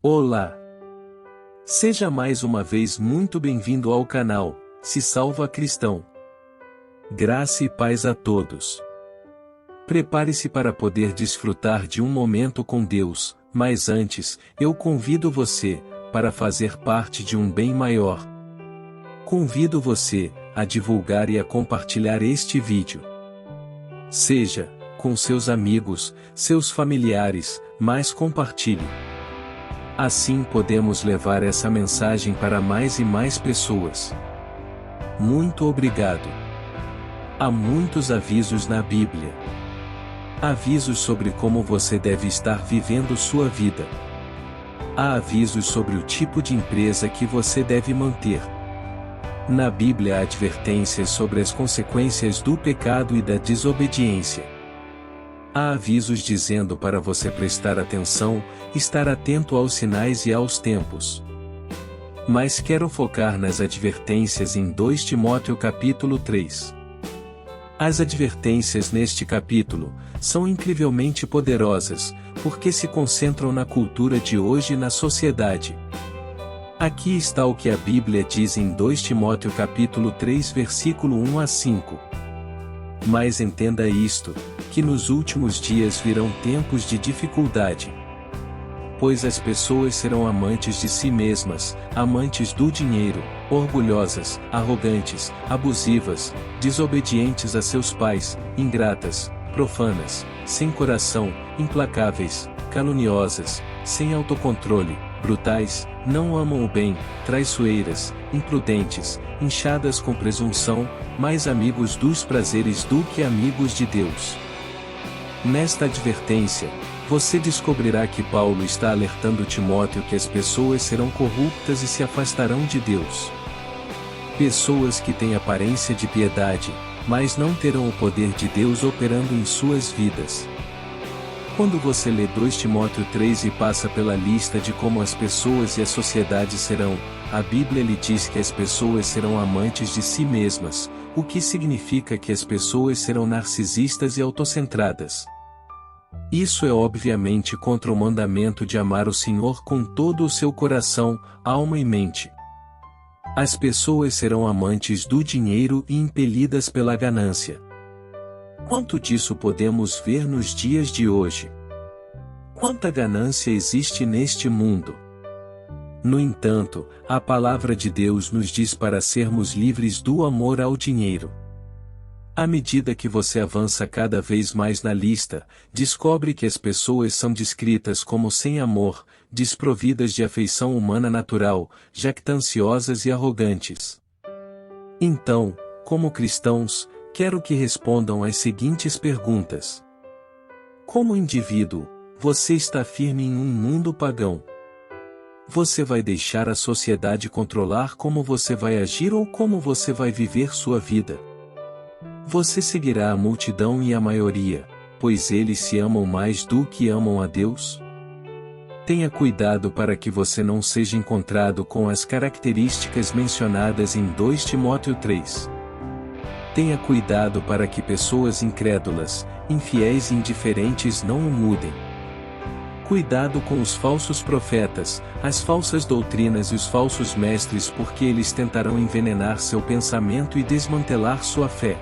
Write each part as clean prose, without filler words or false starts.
Olá! Seja mais uma vez muito bem-vindo ao canal Se Salva Cristão. Graça e paz a todos. Prepare-se para poder desfrutar de um momento com Deus, mas antes, eu convido você para fazer parte de um bem maior. Convido você a divulgar e a compartilhar este vídeo. Seja com seus amigos, seus familiares, mas compartilhe. Assim podemos levar essa mensagem para mais e mais pessoas. Muito obrigado. Há muitos avisos na Bíblia. Avisos sobre como você deve estar vivendo sua vida. Há avisos sobre o tipo de empresa que você deve manter. Na Bíblia há advertências sobre as consequências do pecado e da desobediência. Há avisos dizendo para você prestar atenção, estar atento aos sinais e aos tempos. Mas quero focar nas advertências em 2 Timóteo capítulo 3. As advertências neste capítulo são incrivelmente poderosas, porque se concentram na cultura de hoje e na sociedade. Aqui está o que a Bíblia diz em 2 Timóteo capítulo 3 versículo 1 a 5. Mas entenda isto, que nos últimos dias virão tempos de dificuldade. Pois as pessoas serão amantes de si mesmas, amantes do dinheiro, orgulhosas, arrogantes, abusivas, desobedientes a seus pais, ingratas, profanas, sem coração, implacáveis, caluniosas, sem autocontrole, brutais, não amam o bem, traiçoeiras, imprudentes, inchadas com presunção, mais amigos dos prazeres do que amigos de Deus. Nesta advertência, você descobrirá que Paulo está alertando Timóteo que as pessoas serão corruptas e se afastarão de Deus. Pessoas que têm aparência de piedade, mas não terão o poder de Deus operando em suas vidas. Quando você lê 2 Timóteo 3 e passa pela lista de como as pessoas e a sociedade serão, a Bíblia lhe diz que as pessoas serão amantes de si mesmas, o que significa que as pessoas serão narcisistas e autocentradas. Isso é obviamente contra o mandamento de amar o Senhor com todo o seu coração, alma e mente. As pessoas serão amantes do dinheiro e impelidas pela ganância. Quanto disso podemos ver nos dias de hoje? Quanta ganância existe neste mundo? No entanto, a palavra de Deus nos diz para sermos livres do amor ao dinheiro. À medida que você avança cada vez mais na lista, descobre que as pessoas são descritas como sem amor, desprovidas de afeição humana natural, jactanciosas e arrogantes. Então, como cristãos, quero que respondam às seguintes perguntas. Como indivíduo, você está firme em um mundo pagão? Você vai deixar a sociedade controlar como você vai agir ou como você vai viver sua vida? Você seguirá a multidão e a maioria, pois eles se amam mais do que amam a Deus? Tenha cuidado para que você não seja encontrado com as características mencionadas em 2 Timóteo 3. Tenha cuidado para que pessoas incrédulas, infiéis e indiferentes não o mudem. Cuidado com os falsos profetas, as falsas doutrinas e os falsos mestres, porque eles tentarão envenenar seu pensamento e desmantelar sua fé.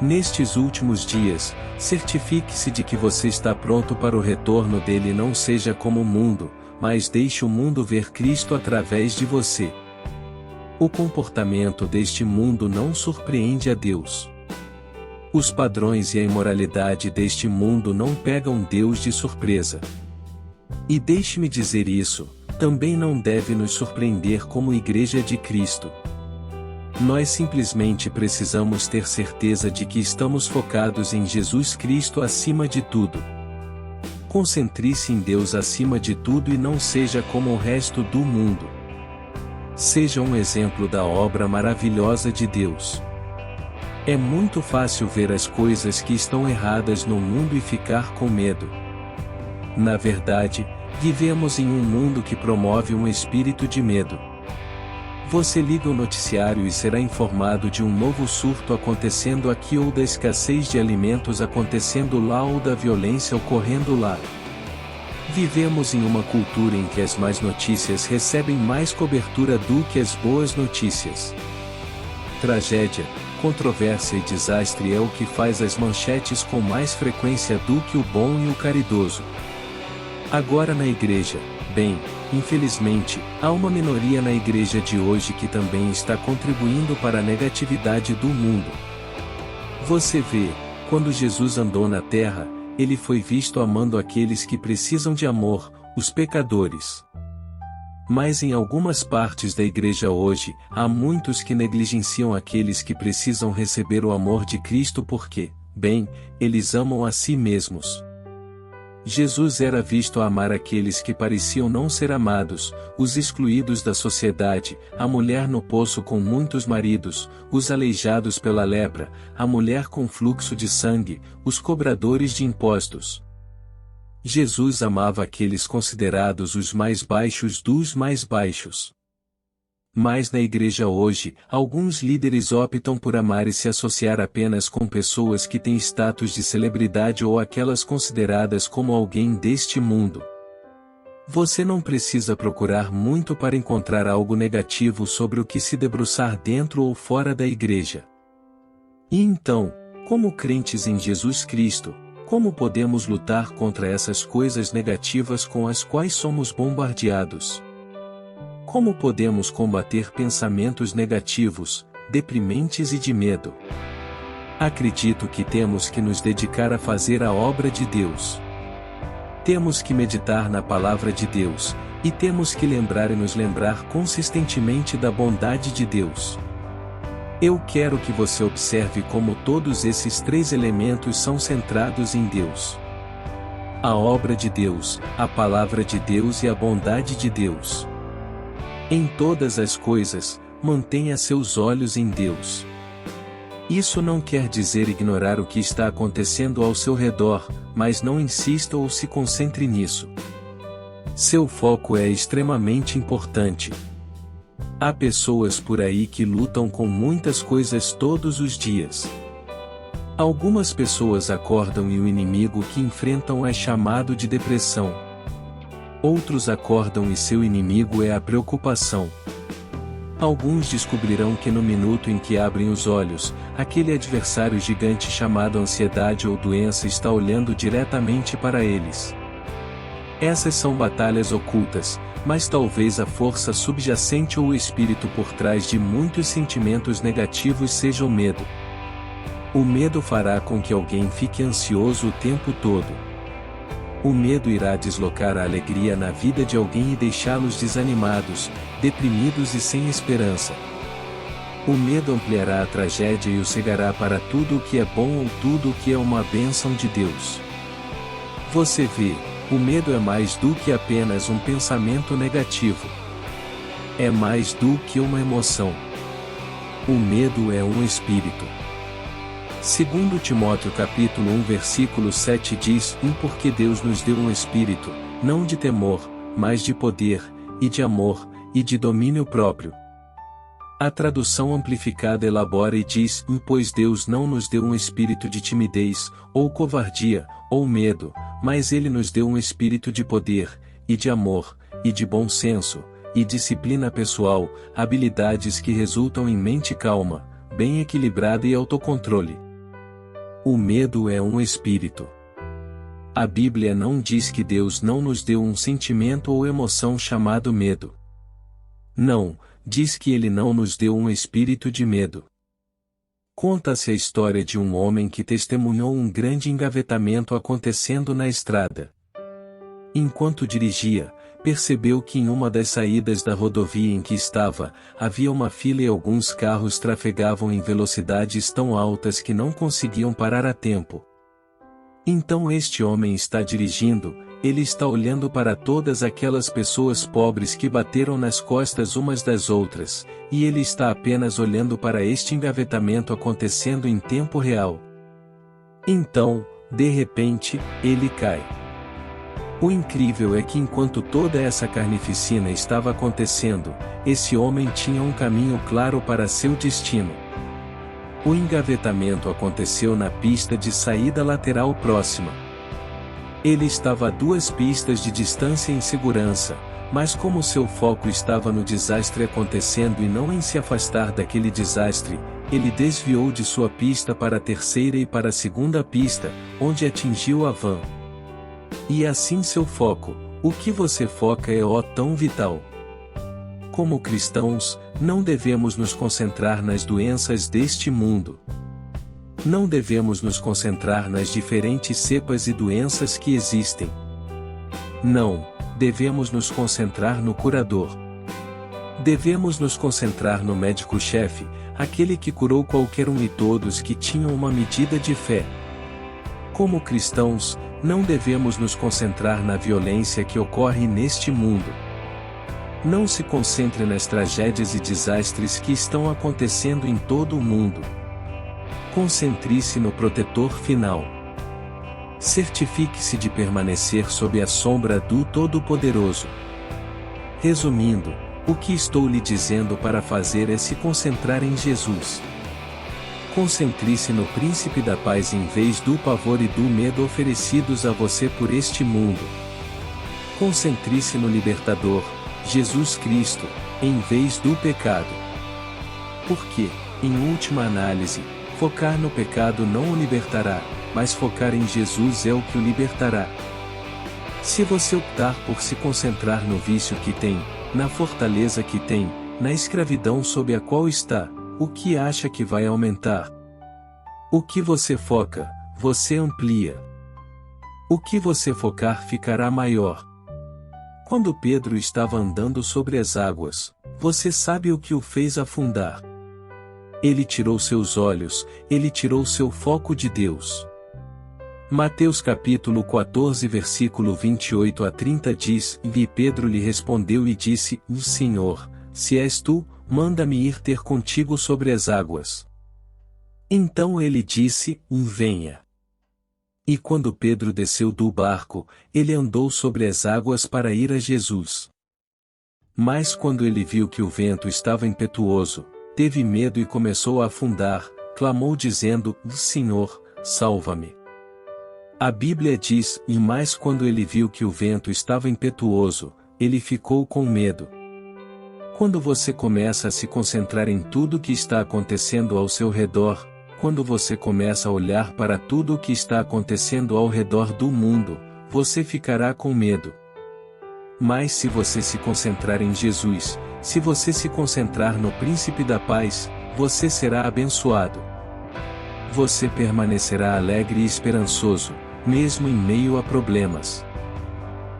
Nestes últimos dias, certifique-se de que você está pronto para o retorno dele. Não seja como o mundo, mas deixe o mundo ver Cristo através de você. O comportamento deste mundo não surpreende a Deus. Os padrões e a imoralidade deste mundo não pegam Deus de surpresa. E deixe-me dizer isso, também não deve nos surpreender como Igreja de Cristo. Nós simplesmente precisamos ter certeza de que estamos focados em Jesus Cristo acima de tudo. Concentre-se em Deus acima de tudo e não seja como o resto do mundo. Seja um exemplo da obra maravilhosa de Deus. É muito fácil ver as coisas que estão erradas no mundo e ficar com medo. Na verdade, vivemos em um mundo que promove um espírito de medo. Você liga o noticiário e será informado de um novo surto acontecendo aqui ou da escassez de alimentos acontecendo lá ou da violência ocorrendo lá. Vivemos em uma cultura em que as más notícias recebem mais cobertura do que as boas notícias. Tragédia, controvérsia e desastre é o que faz as manchetes com mais frequência do que o bom e o caridoso. Agora na igreja, bem, infelizmente, há uma minoria na igreja de hoje que também está contribuindo para a negatividade do mundo. Você vê, quando Jesus andou na terra, ele foi visto amando aqueles que precisam de amor, os pecadores. Mas em algumas partes da igreja hoje, há muitos que negligenciam aqueles que precisam receber o amor de Cristo porque, bem, eles amam a si mesmos. Jesus era visto a amar aqueles que pareciam não ser amados, os excluídos da sociedade, a mulher no poço com muitos maridos, os aleijados pela lepra, a mulher com fluxo de sangue, os cobradores de impostos. Jesus amava aqueles considerados os mais baixos dos mais baixos. Mas na igreja hoje, alguns líderes optam por amar e se associar apenas com pessoas que têm status de celebridade ou aquelas consideradas como alguém deste mundo. Você não precisa procurar muito para encontrar algo negativo sobre o que se debruçar dentro ou fora da igreja. E então, como crentes em Jesus Cristo, como podemos lutar contra essas coisas negativas com as quais somos bombardeados? Como podemos combater pensamentos negativos, deprimentes e de medo? Acredito que temos que nos dedicar a fazer a obra de Deus. Temos que meditar na palavra de Deus, e temos que lembrar e nos lembrar consistentemente da bondade de Deus. Eu quero que você observe como todos esses três elementos são centrados em Deus. A obra de Deus, a palavra de Deus e a bondade de Deus. Em todas as coisas, mantenha seus olhos em Deus. Isso não quer dizer ignorar o que está acontecendo ao seu redor, mas não insista ou se concentre nisso. Seu foco é extremamente importante. Há pessoas por aí que lutam com muitas coisas todos os dias. Algumas pessoas acordam e o inimigo que enfrentam é chamado de depressão. Outros acordam e seu inimigo é a preocupação. Alguns descobrirão que no minuto em que abrem os olhos, aquele adversário gigante chamado ansiedade ou doença está olhando diretamente para eles. Essas são batalhas ocultas, mas talvez a força subjacente ou o espírito por trás de muitos sentimentos negativos seja o medo. O medo fará com que alguém fique ansioso o tempo todo. O medo irá deslocar a alegria na vida de alguém e deixá-los desanimados, deprimidos e sem esperança. O medo ampliará a tragédia e o cegará para tudo o que é bom ou tudo o que é uma bênção de Deus. Você vê, o medo é mais do que apenas um pensamento negativo. É mais do que uma emoção. O medo é um espírito. 2 Timóteo capítulo 1 versículo 7 diz: porque Deus nos deu um espírito, não de temor, mas de poder, e de amor, e de domínio próprio. A tradução amplificada elabora e diz: pois Deus não nos deu um espírito de timidez, ou covardia, ou medo, mas Ele nos deu um espírito de poder, e de amor, e de bom senso, e disciplina pessoal, habilidades que resultam em mente calma, bem equilibrada e autocontrole. O medo é um espírito. A Bíblia não diz que Deus não nos deu um sentimento ou emoção chamado medo. Não, diz que Ele não nos deu um espírito de medo. Conta-se a história de um homem que testemunhou um grande engavetamento acontecendo na estrada. Enquanto dirigia, percebeu que em uma das saídas da rodovia em que estava, havia uma fila e alguns carros trafegavam em velocidades tão altas que não conseguiam parar a tempo. Então este homem está dirigindo, ele está olhando para todas aquelas pessoas pobres que bateram nas costas umas das outras, e ele está apenas olhando para este engavetamento acontecendo em tempo real. Então, de repente, ele cai. O incrível é que enquanto toda essa carnificina estava acontecendo, esse homem tinha um caminho claro para seu destino. O engavetamento aconteceu na pista de saída lateral próxima. Ele estava a 2 pistas de distância em segurança, mas como seu foco estava no desastre acontecendo e não em se afastar daquele desastre, ele desviou de sua pista para a 3ª e para a 2ª pista, onde atingiu a van. E assim seu foco, o que você foca é tão vital. Como cristãos, não devemos nos concentrar nas doenças deste mundo. Não devemos nos concentrar nas diferentes cepas e doenças que existem. Não, devemos nos concentrar no curador. Devemos nos concentrar no médico-chefe, aquele que curou qualquer um e todos que tinham uma medida de fé. Como cristãos, não devemos nos concentrar na violência que ocorre neste mundo. Não se concentre nas tragédias e desastres que estão acontecendo em todo o mundo. Concentre-se no protetor final. Certifique-se de permanecer sob a sombra do Todo-Poderoso. Resumindo, o que estou lhe dizendo para fazer é se concentrar em Jesus. Concentre-se no Príncipe da Paz em vez do pavor e do medo oferecidos a você por este mundo. Concentre-se no Libertador, Jesus Cristo, em vez do pecado. Porque, em última análise, focar no pecado não o libertará, mas focar em Jesus é o que o libertará. Se você optar por se concentrar no vício que tem, na fortaleza que tem, na escravidão sob a qual está, o que acha que vai aumentar? O que você foca, você amplia. O que você focar ficará maior. Quando Pedro estava andando sobre as águas, você sabe o que o fez afundar? Ele tirou seus olhos, ele tirou seu foco de Deus. Mateus capítulo 14 versículo 28 a 30 diz: E Pedro lhe respondeu e disse: Senhor, se és tu, manda-me ir ter contigo sobre as águas. Então ele disse: Venha. E quando Pedro desceu do barco, ele andou sobre as águas para ir a Jesus. Mas quando ele viu que o vento estava impetuoso, teve medo e começou a afundar, clamou dizendo: Senhor, salva-me. A Bíblia diz: E mais quando ele viu que o vento estava impetuoso, ele ficou com medo. Quando você começa a se concentrar em tudo o que está acontecendo ao seu redor, quando você começa a olhar para tudo o que está acontecendo ao redor do mundo, você ficará com medo. Mas se você se concentrar em Jesus, se você se concentrar no Príncipe da Paz, você será abençoado. Você permanecerá alegre e esperançoso, mesmo em meio a problemas.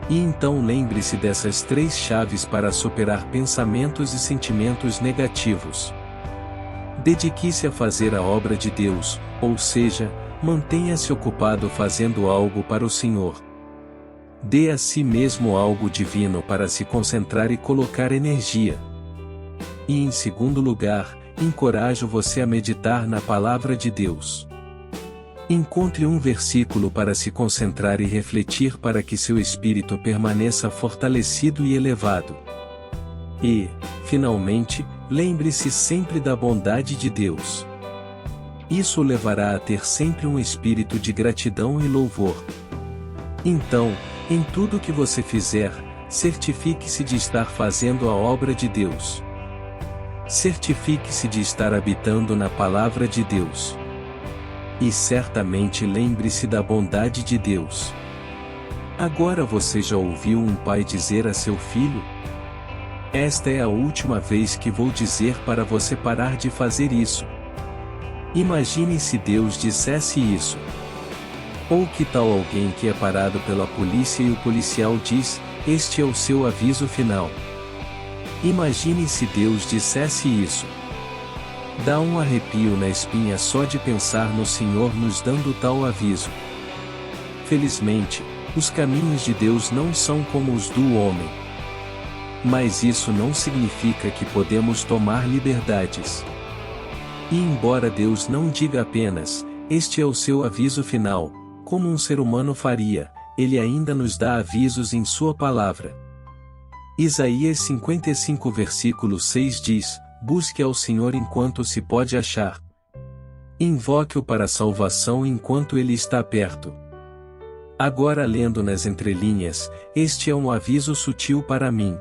E então lembre-se dessas 3 chaves para superar pensamentos e sentimentos negativos. Dedique-se a fazer a obra de Deus, ou seja, mantenha-se ocupado fazendo algo para o Senhor. Dê a si mesmo algo divino para se concentrar e colocar energia. E em segundo lugar, encorajo você a meditar na Palavra de Deus. Encontre um versículo para se concentrar e refletir para que seu espírito permaneça fortalecido e elevado. E, finalmente, lembre-se sempre da bondade de Deus. Isso o levará a ter sempre um espírito de gratidão e louvor. Então, em tudo que você fizer, certifique-se de estar fazendo a obra de Deus. Certifique-se de estar habitando na Palavra de Deus. E certamente lembre-se da bondade de Deus. Agora você já ouviu um pai dizer a seu filho: Esta é a última vez que vou dizer para você parar de fazer isso. Imagine se Deus dissesse isso. Ou que tal alguém que é parado pela polícia e o policial diz: Este é o seu aviso final. Imagine se Deus dissesse isso. Dá um arrepio na espinha só de pensar no Senhor nos dando tal aviso. Felizmente, os caminhos de Deus não são como os do homem. Mas isso não significa que podemos tomar liberdades. E embora Deus não diga apenas: Este é o seu aviso final, como um ser humano faria, Ele ainda nos dá avisos em sua palavra. Isaías 55 versículo 6 diz: Busque ao Senhor enquanto se pode achar. Invoque-o para a salvação enquanto ele está perto. Agora, lendo nas entrelinhas, este é um aviso sutil para mim.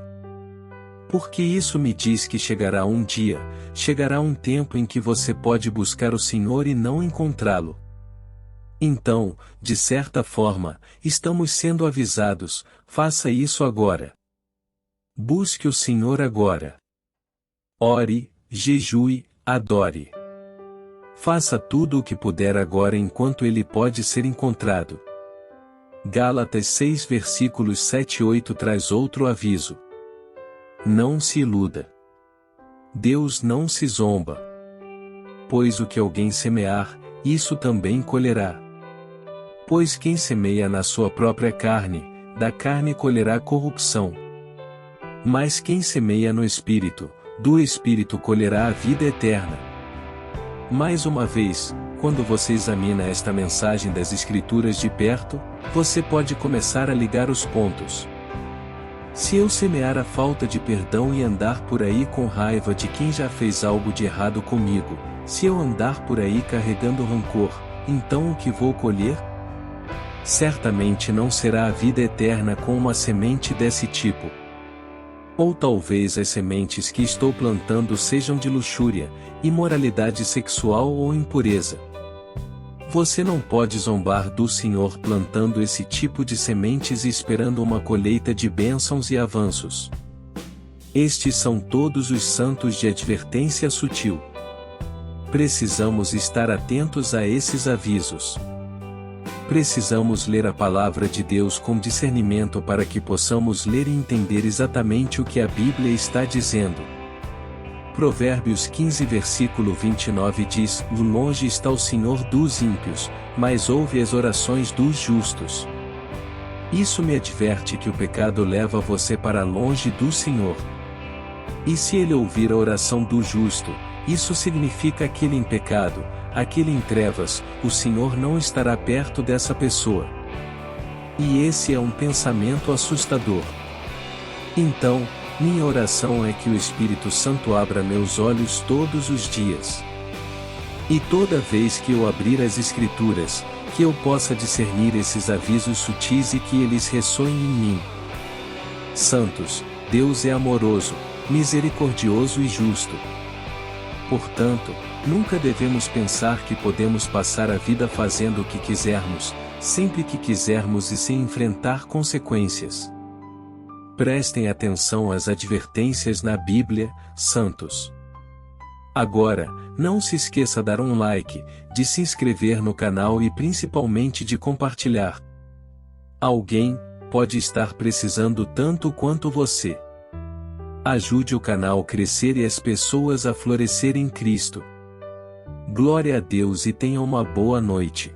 Porque isso me diz que chegará um dia, chegará um tempo em que você pode buscar o Senhor e não encontrá-lo. Então, de certa forma, estamos sendo avisados: faça isso agora. Busque o Senhor agora. Ore, jejue, adore. Faça tudo o que puder agora enquanto ele pode ser encontrado. Gálatas 6 versículos 7 e 8 traz outro aviso. Não se iluda. Deus não se zomba. Pois o que alguém semear, isso também colherá. Pois quem semeia na sua própria carne, da carne colherá corrupção. Mas quem semeia no Espírito, do Espírito colherá a vida eterna. Mais uma vez, quando você examina esta mensagem das Escrituras de perto, você pode começar a ligar os pontos. Se eu semear a falta de perdão e andar por aí com raiva de quem já fez algo de errado comigo, se eu andar por aí carregando rancor, então o que vou colher? Certamente não será a vida eterna com uma semente desse tipo. Ou talvez as sementes que estou plantando sejam de luxúria, imoralidade sexual ou impureza. Você não pode zombar do Senhor plantando esse tipo de sementes e esperando uma colheita de bênçãos e avanços. Estes são todos os santos de advertência sutil. Precisamos estar atentos a esses avisos. Precisamos ler a palavra de Deus com discernimento para que possamos ler e entender exatamente o que a Bíblia está dizendo. Provérbios 15 versículo 29 diz: longe está o Senhor dos ímpios, mas ouve as orações dos justos. Isso me adverte que o pecado leva você para longe do Senhor. E se ele ouvir a oração do justo, isso significa aquele em pecado, aquele em trevas, o Senhor não estará perto dessa pessoa. E esse é um pensamento assustador. Então, minha oração é que o Espírito Santo abra meus olhos todos os dias. E toda vez que eu abrir as Escrituras, que eu possa discernir esses avisos sutis e que eles ressoem em mim. Santos, Deus é amoroso, misericordioso e justo. Portanto, nunca devemos pensar que podemos passar a vida fazendo o que quisermos, sempre que quisermos e sem enfrentar consequências. Prestem atenção às advertências na Bíblia, santos. Agora, não se esqueça de dar um like, de se inscrever no canal e principalmente de compartilhar. Alguém pode estar precisando tanto quanto você. Ajude o canal a crescer e as pessoas a florescer em Cristo. Glória a Deus e tenha uma boa noite.